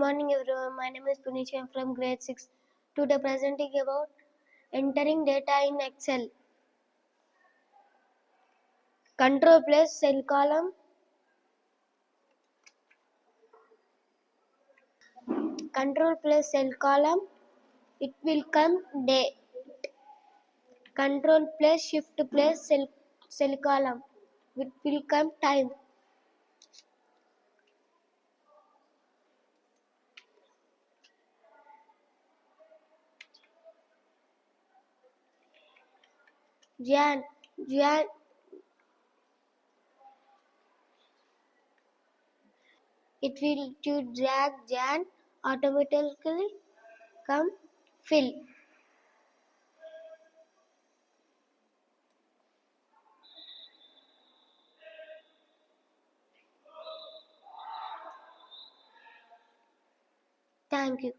morning everyone. My name is Punish. I am from grade 6. Today presenting about entering data in Excel. Control plus cell column. Control plus cell column. It will come date. Control plus shift plus cell column. It will come time. Jan. It will to drag Jan automatically come fill. Thank you.